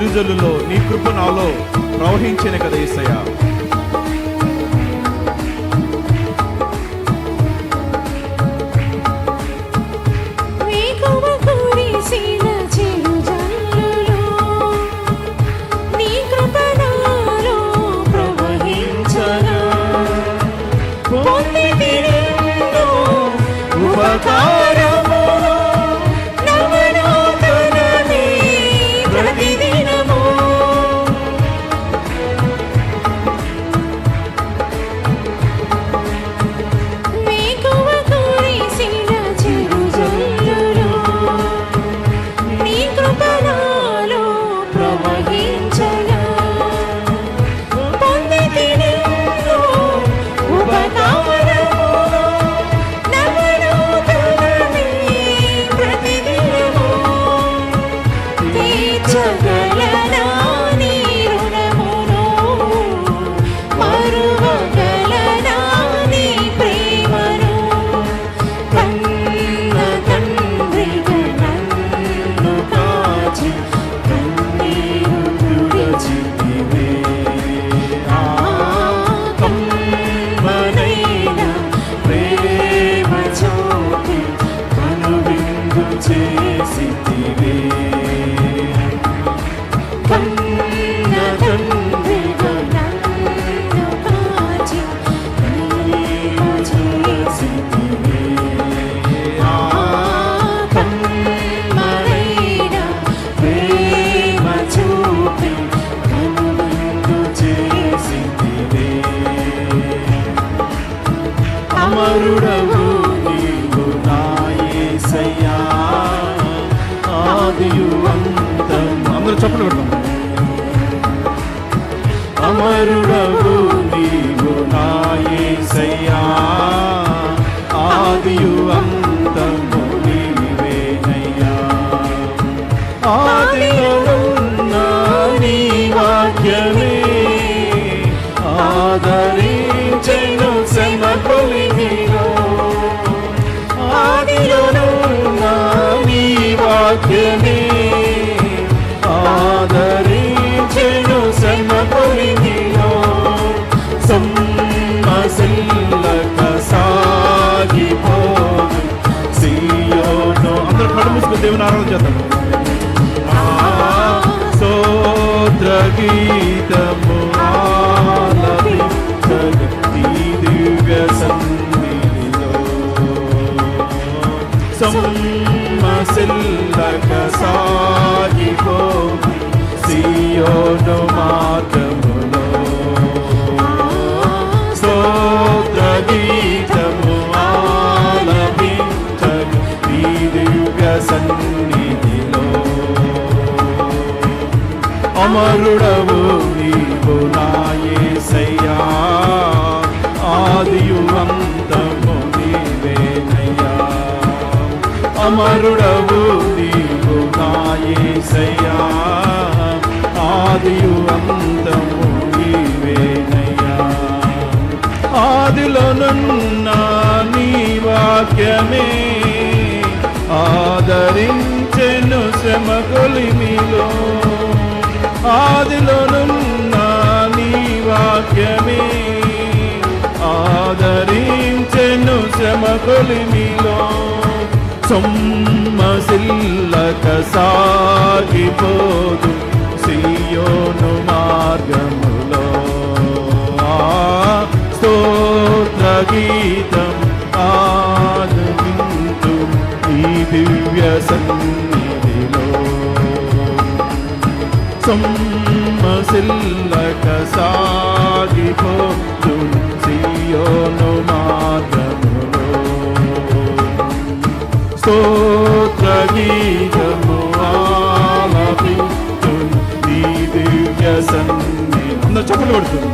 చిరుజల్లులో నీ కృప నాలో ప్రవహించిన కదా యేసయ్యా. అమరుడవు నీవు నా యేసయ్యా, ఆదియు అంతము. అందరూ చప్పట్లు కొడతాం. అమరుడవు నీవు నా యేసయ్యా, ఆదియు అంతము నీవేనయ్యా. ఆదిలో ఉన్న నీ వాక్యమే ఆదరించెను సమకొలిమిలో. ఆదిలోనున్న నీ వాక్యమే ఆదరించెను సమకొలిమిలో. సొమ్మసిల్లక సాగిపోదు సియోను. అందరూ కళ్ళు మూసుకుని దేవుని ఆరాధన చేద్దాం. స్తోత్ర గీతము ఆలపించని నీ దివ్య సన్నిధిలో. సొమ్మసిల్లక సాగిపోదు సియోను మార్గములో. స్తోత్ర గీతము ఆలపించని నీ దివ్య సన్నిధిలో. అమరుడవు నీవు నా యేసయ్యా, ఆదియు అంతము నీవేనయ్యా. అమరుడవు నీవు నా యేసయ్యా, ఆదియు అంతము నీవేనయ్యా. ఆదిలోనున్న నీ వాక్యమే ఆదరించెను శ్రమకొలిమిలో. ఆదిలోనున్న నీ వాక్యమే ఆదరించెను శ్రమకొలిమిలో. సొమ్మసిల్లక సాగిపోదు సియోను మార్గములో. స్తోత్ర గీతం ఆలపించు ఈ దివ్య సన్నిధిలో. సొమ్మసిల్లక సాగిపోదు సియోను మార్గములో. స్తోత్ర గీతము ఆలపించు నీ దివ్య సన్నిధి. అందరూ చప్పట్లు కొడుతుంది.